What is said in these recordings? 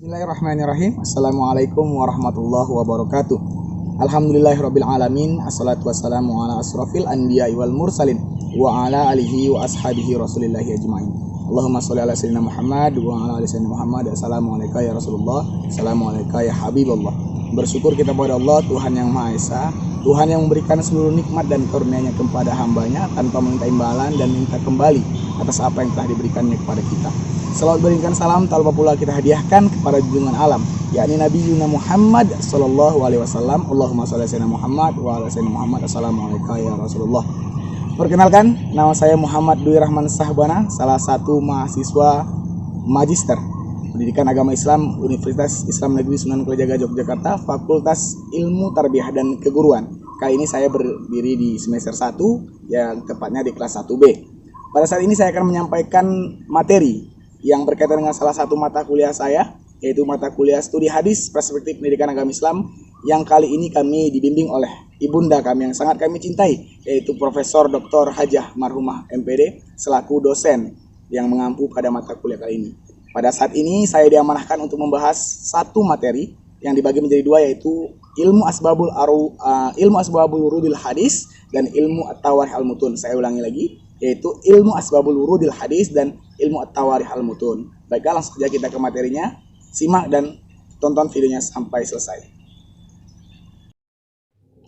Bismillahirrahmanirrahim. Assalamualaikum warahmatullahi wabarakatuh. Alhamdulillahirabbil alamin. Assalatu wassalamu ala asrofil anbiya'i wal mursalin wa ala alihi wa ashabihi rasulillahi ajmain. Allahumma sholli ala sayyidina Muhammad wa ala ali sayyidina Muhammad. Assalamualaikum ya Rasulullah. Assalamualaikum ya Habibullah. Bersyukur kita kepada Allah, Tuhan yang Maha Esa, Tuhan yang memberikan seluruh nikmat dan karunia-Nya kepada hambanya tanpa meminta imbalan dan minta kembali atas apa yang telah diberikannya kepada kita. Selalu berikan salam tak lupa pula kita hadiahkan kepada junjungan alam, yakni Nabi Yuna Muhammad sallallahu alaihi wasallam. Allahumma sholli ala sayyidina Muhammad wa ala sayyidina Muhammad. Assalamualaikum ya Rasulullah. Perkenalkan, nama saya Muhammad Dwi Rahman Sahbana, salah satu mahasiswa Magister Pendidikan Agama Islam Universitas Islam Negeri Sunan Kalijaga Yogyakarta, Fakultas Ilmu Tarbiyah dan Keguruan. Kali ini saya berdiri di semester 1, yang tepatnya di kelas 1B. Pada saat ini saya akan menyampaikan materi yang berkaitan dengan salah satu mata kuliah saya, yaitu mata kuliah Studi Hadis Perspektif Pendidikan Agama Islam, yang kali ini kami dibimbing oleh ibunda kami yang sangat kami cintai, yaitu Profesor Dr. Hajah Marhumah MPD selaku dosen yang mengampu pada mata kuliah kali ini. Pada saat ini saya diamanahkan untuk membahas satu materi yang dibagi menjadi dua, yaitu ilmu asbabul wurudil hadis dan ilmu at-tawarikh al-mutun. Saya ulangi lagi, yaitu ilmu asbabul wurudil hadis dan ilmu at-tawarikh al-mutun. Baiklah, langsung saja kita ke materinya. Simak dan tonton videonya sampai selesai.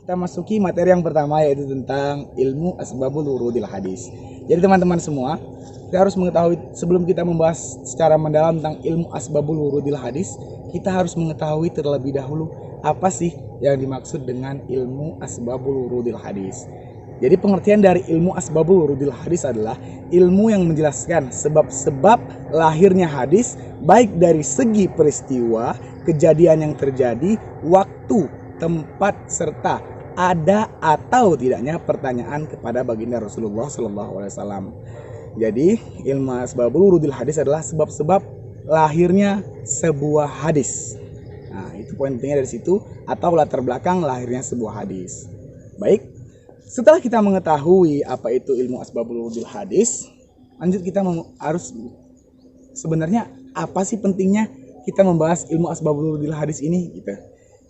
Kita masuki materi yang pertama, yaitu tentang ilmu asbabul wurudil hadis. Jadi teman-teman semua, kita harus mengetahui, sebelum kita membahas secara mendalam tentang ilmu asbabul wurudil hadis, kita harus mengetahui terlebih dahulu apa sih yang dimaksud dengan ilmu asbabul wurudil hadis. Jadi pengertian dari ilmu asbabul wurudil hadis adalah ilmu yang menjelaskan sebab-sebab lahirnya hadis, baik dari segi peristiwa, kejadian yang terjadi, waktu, tempat, serta ada atau tidaknya pertanyaan kepada baginda Rasulullah SAW. Jadi ilmu asbabul wurudil hadis adalah sebab-sebab lahirnya sebuah hadis. Nah, itu poin pentingnya dari situ, atau latar belakang lahirnya sebuah hadis. Baik, setelah kita mengetahui apa itu ilmu asbabul wurudil hadis, lanjut kita harus sebenarnya apa sih pentingnya kita membahas ilmu asbabul wurudil hadis ini gitu.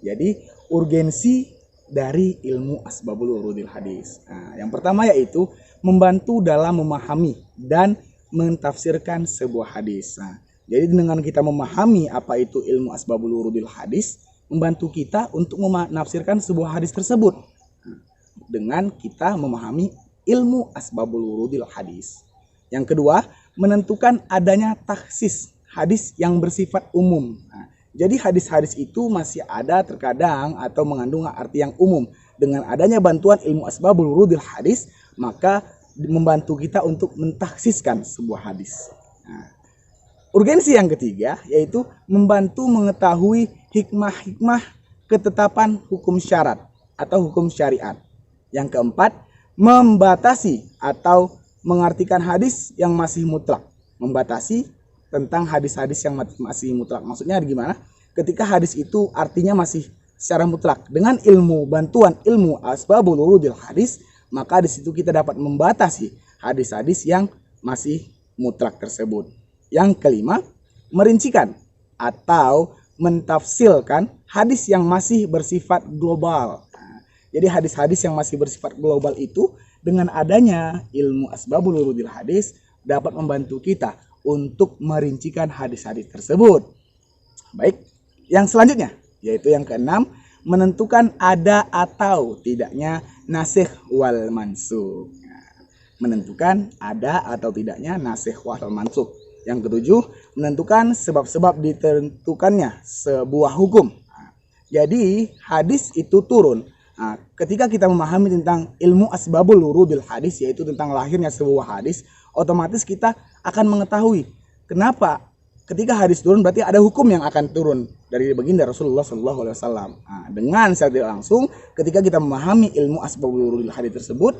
Jadi urgensi dari ilmu asbabul wurudil hadis. Nah, yang pertama yaitu membantu dalam memahami dan mentafsirkan sebuah hadis. Nah, jadi dengan kita memahami apa itu ilmu asbabul wurudil hadis, membantu kita untuk menafsirkan sebuah hadis tersebut. Dengan kita memahami ilmu asbabul wurudil hadis. Yang kedua, menentukan adanya taksis hadis yang bersifat umum. Nah, jadi hadis-hadis itu masih ada terkadang atau mengandung arti yang umum. Dengan adanya bantuan ilmu asbabul wurudil hadis, maka membantu kita untuk mentaksiskan sebuah hadis. Nah, urgensi yang ketiga yaitu membantu mengetahui hikmah-hikmah ketetapan hukum syarat atau hukum syariat. Yang keempat, membatasi atau mengartikan hadis yang masih mutlak. Membatasi tentang hadis-hadis yang masih mutlak. Maksudnya gimana? Ketika hadis itu artinya masih secara mutlak. Dengan ilmu, bantuan ilmu asbabul wurudil hadis, maka di situ kita dapat membatasi hadis-hadis yang masih mutlak tersebut. Yang kelima, merincikan atau mentafsilkan hadis yang masih bersifat global. Jadi hadis-hadis yang masih bersifat global itu dengan adanya ilmu asbabul wurudil hadis dapat membantu kita untuk merincikan hadis-hadis tersebut. Baik, yang selanjutnya yaitu yang keenam, menentukan ada atau tidaknya nasikh wal mansukh. Menentukan ada atau tidaknya nasikh wal mansukh. Yang ketujuh, menentukan sebab-sebab ditentukannya sebuah hukum. Jadi hadis itu turun. Nah, ketika kita memahami tentang ilmu asbabul wurudil hadis, yaitu tentang lahirnya sebuah hadis, otomatis kita akan mengetahui kenapa ketika hadis turun berarti ada hukum yang akan turun dari baginda Rasulullah SAW. Nah, dengan secara tidak langsung, ketika kita memahami ilmu asbabul wurudil hadis tersebut,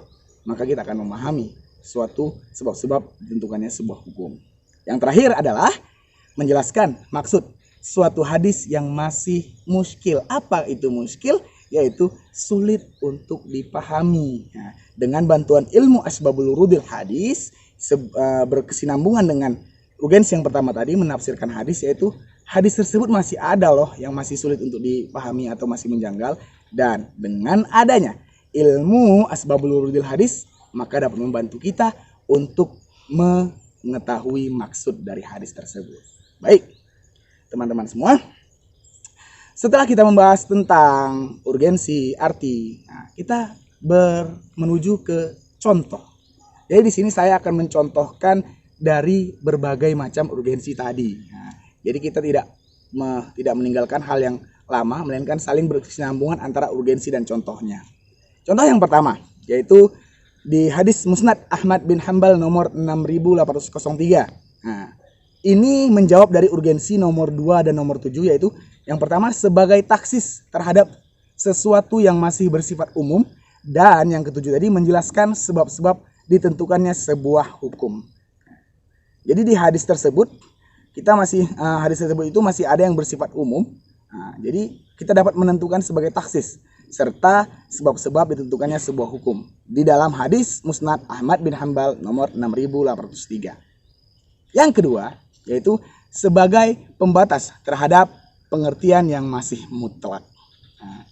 maka kita akan memahami suatu sebab-sebab ditentukannya sebuah hukum. Yang terakhir adalah menjelaskan maksud suatu hadis yang masih muskil. Apa itu muskil? Yaitu sulit untuk dipahami. Nah, dengan bantuan ilmu asbabul wurudil hadis berkesinambungan dengan urgensi yang pertama tadi, menafsirkan hadis, yaitu hadis tersebut masih ada loh yang masih sulit untuk dipahami atau masih menjanggal, dan dengan adanya ilmu asbabul wurudil hadis maka dapat membantu kita untuk mengetahui maksud dari hadis tersebut. Baik, teman-teman semua, setelah kita membahas tentang urgensi, arti, kita menuju ke contoh. Jadi di sini saya akan mencontohkan dari berbagai macam urgensi tadi. Jadi kita tidak meninggalkan hal yang lama, melainkan saling berkesinambungan antara urgensi dan contohnya. Contoh yang pertama yaitu di hadis Musnad Ahmad bin Hanbal nomor 6803. Ini menjawab dari urgensi nomor 2 dan nomor 7, yaitu yang pertama sebagai taksis terhadap sesuatu yang masih bersifat umum, dan yang ketujuh tadi menjelaskan sebab-sebab ditentukannya sebuah hukum. Jadi di hadis tersebut hadis tersebut itu masih ada yang bersifat umum. Jadi kita dapat menentukan sebagai taksis serta sebab-sebab ditentukannya sebuah hukum di dalam hadis Musnad Ahmad bin Hanbal nomor 6803. Yang kedua yaitu sebagai pembatas terhadap pengertian yang masih mutlak.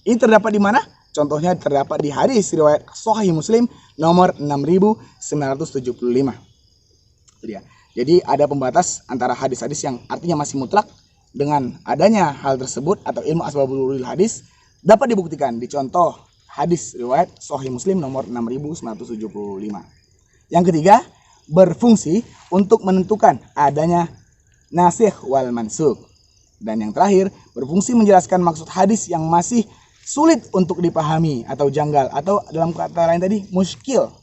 Ini terdapat di mana? Contohnya terdapat di hadis riwayat Sahih Muslim nomor 6975. Itu dia. Jadi ada pembatas antara hadis-hadis yang artinya masih mutlak. Dengan adanya hal tersebut atau ilmu asbabul wurudil hadis dapat dibuktikan di contoh hadis riwayat Sahih Muslim nomor 6975. Yang ketiga, berfungsi untuk menentukan adanya nasikh wal mansukh. Dan yang terakhir, berfungsi menjelaskan maksud hadis yang masih sulit untuk dipahami atau janggal, atau dalam kata lain tadi muskil.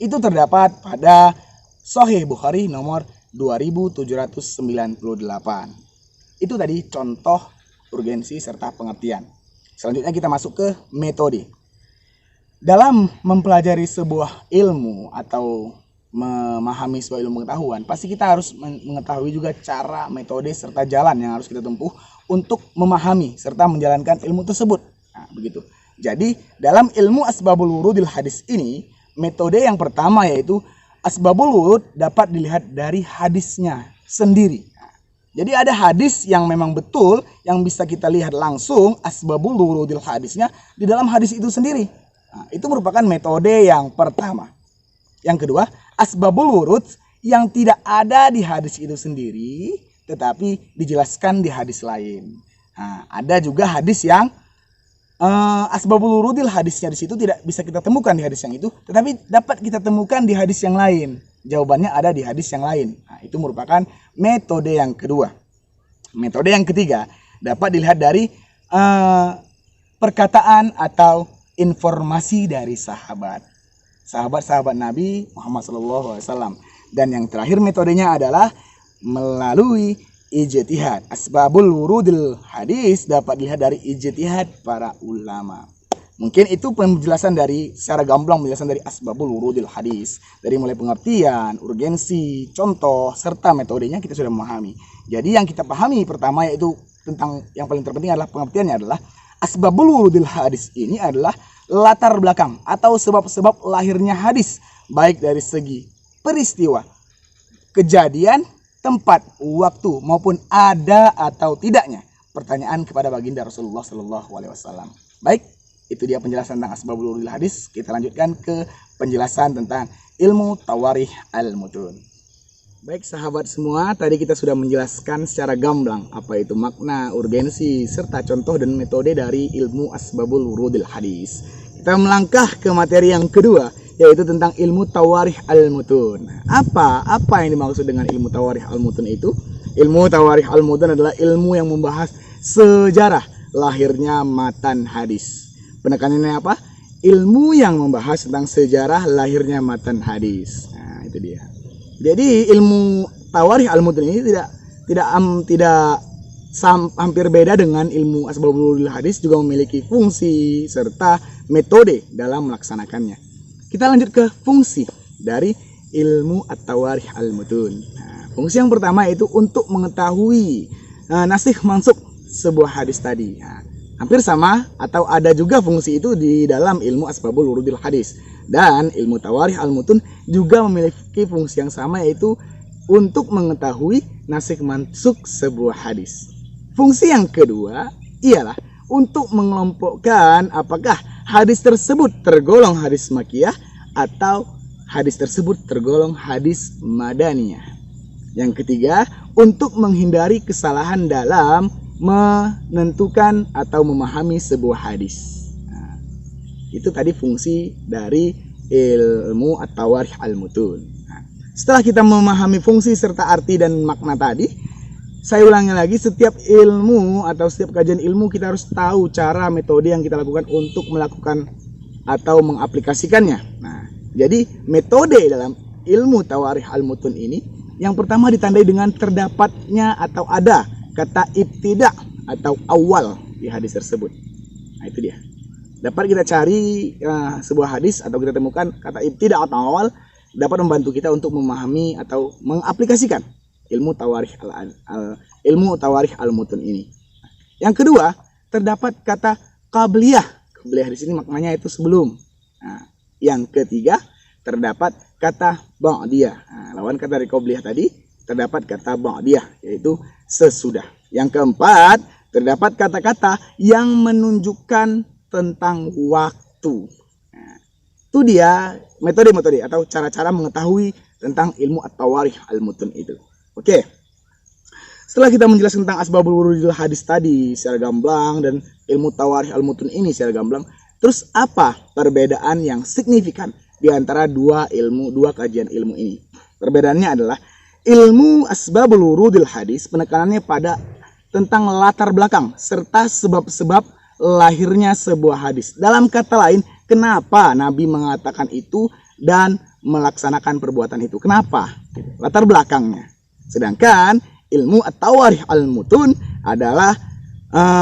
Itu terdapat pada Sahih Bukhari nomor 2798. Itu tadi contoh urgensi serta pengertian. Selanjutnya kita masuk ke metode. Dalam mempelajari sebuah ilmu atau memahami sebuah ilmu pengetahuan, pasti kita harus mengetahui juga cara, metode, serta jalan yang harus kita tempuh untuk memahami serta menjalankan ilmu tersebut. Begitu. Jadi dalam ilmu asbabul wurudil hadis ini, metode yang pertama yaitu asbabul wurud dapat dilihat dari hadisnya sendiri. Jadi ada hadis yang memang betul yang bisa kita lihat langsung asbabul wurudil hadisnya di dalam hadis itu sendiri. Itu merupakan metode yang pertama. Yang kedua, asbabul wurud yang tidak ada di hadis itu sendiri tetapi dijelaskan di hadis lain. Ada juga hadis yang asbabul wurudil hadisnya di situ tidak bisa kita temukan di hadis yang itu, tetapi dapat kita temukan di hadis yang lain. Jawabannya ada di hadis yang lain. Itu merupakan metode yang kedua. Metode yang ketiga dapat dilihat dari perkataan atau informasi dari sahabat-sahabat Nabi Muhammad SAW. Dan yang terakhir metodenya adalah melalui ijtihad. Asbabul wurudil hadis dapat dilihat dari ijtihad para ulama. Mungkin itu penjelasan dari secara gamblang, penjelasan dari asbabul wurudil hadis. Dari mulai pengertian, urgensi, contoh, serta metodenya kita sudah memahami. Jadi yang kita pahami pertama yaitu tentang yang paling terpenting adalah pengertiannya adalah asbabul wurudil hadis ini adalah latar belakang atau sebab-sebab lahirnya hadis. Baik dari segi peristiwa, kejadian, tempat, waktu, maupun ada atau tidaknya pertanyaan kepada baginda Rasulullah SAW. Baik. Itu dia penjelasan tentang asbabul wurudil hadis. Kita lanjutkan ke penjelasan tentang ilmu tawarikh al-mutun. Baik sahabat semua, tadi kita sudah menjelaskan secara gamblang apa itu makna, urgensi, serta contoh dan metode dari ilmu asbabul wurudil hadis. Kita melangkah ke materi yang kedua, yaitu tentang ilmu tawarikh al-mutun. Apa yang dimaksud dengan ilmu tawarikh al-mutun itu? Ilmu tawarikh al-mutun adalah ilmu yang membahas sejarah lahirnya matan hadis. Penekanannya apa? Ilmu yang membahas tentang sejarah lahirnya matan hadis. Nah, itu dia. Jadi ilmu tawarikh al-mutun ini tidak hampir beda dengan ilmu asbabul wurudil hadis, juga memiliki fungsi serta metode dalam melaksanakannya. Kita lanjut ke fungsi dari ilmu at-tawarikh al-mutun. Nah, fungsi yang pertama yaitu untuk mengetahui nasikh mansukh sebuah hadis tadi. Nah, hampir sama atau ada juga fungsi itu di dalam ilmu asbabul wurudil hadis. Dan ilmu tawarikh al-mutun juga memiliki fungsi yang sama, yaitu untuk mengetahui nasikh mansukh sebuah hadis. Fungsi yang kedua ialah untuk mengelompokkan apakah hadis tersebut tergolong hadis makkiyah atau hadis tersebut tergolong hadis madaniyah. Yang ketiga, untuk menghindari kesalahan dalam menentukan atau memahami sebuah hadis. Nah, itu tadi fungsi dari ilmu at-tawarikh al-mutun. Nah, setelah kita memahami fungsi serta arti dan makna tadi, saya ulangi lagi, setiap ilmu atau setiap kajian ilmu kita harus tahu cara metode yang kita lakukan untuk melakukan atau mengaplikasikannya. Nah, jadi metode dalam ilmu tawarikh al-mutun ini yang pertama ditandai dengan terdapatnya atau ada kata ibtida atau awal di hadis tersebut. Nah, itu dia. Dapat kita cari sebuah hadis atau kita temukan kata ibtida atau awal dapat membantu kita untuk memahami atau mengaplikasikan ilmu tawarikh al-mutun ini. Yang kedua, terdapat kata qabliyah. Qabliyah di sini maknanya itu sebelum. Nah, yang ketiga, terdapat kata ba'diyah. Nah, lawan kata dari qabliyah tadi, terdapat kata ba'diyah, yaitu sesudah. Yang keempat, terdapat kata-kata yang menunjukkan tentang waktu. Nah, itu dia metode-metode atau cara-cara mengetahui tentang ilmu at-tawarikh al-mutun itu. Oke. Setelah kita menjelaskan tentang asbabul wurudil hadis tadi secara gamblang dan ilmu tawarikh al-mutun ini secara gamblang, terus apa perbedaan yang signifikan di antara dua kajian ilmu ini? Perbedaannya adalah ilmu asbabul wurudil hadis penekanannya pada tentang latar belakang serta sebab-sebab lahirnya sebuah hadis. Dalam kata lain, kenapa Nabi mengatakan itu dan melaksanakan perbuatan itu? Kenapa? Latar belakangnya. Sedangkan ilmu at-tawarikh al-mutun adalah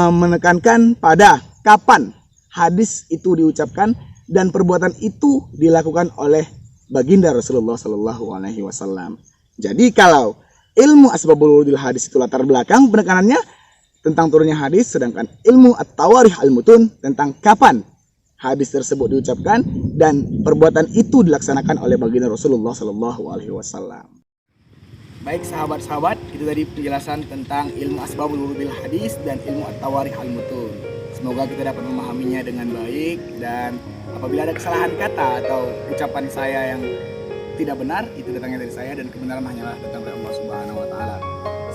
menekankan pada kapan hadis itu diucapkan dan perbuatan itu dilakukan oleh baginda Rasulullah Sallallahu Alaihi Wasallam. Jadi kalau ilmu asbabul wurudil hadis itu latar belakang penekanannya tentang turunnya hadis, sedangkan ilmu at-tawarikh al-mutun tentang kapan hadis tersebut diucapkan dan perbuatan itu dilaksanakan oleh baginda Rasulullah Sallallahu Alaihi Wasallam. Baik sahabat-sahabat, itu tadi penjelasan tentang ilmu asbabul wurudil hadis dan ilmu at-tawarikh al-mutun. Semoga kita dapat memahaminya dengan baik, dan apabila ada kesalahan kata atau ucapan saya yang tidak benar, itu datangnya dari saya dan kebenaran hanyalah datang dari Allah Subhanahu wa taala.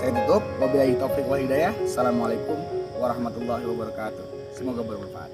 Saya tutup, wabillahi taufiq wal hidayah. Assalamualaikum warahmatullahi wabarakatuh. Semoga bermanfaat.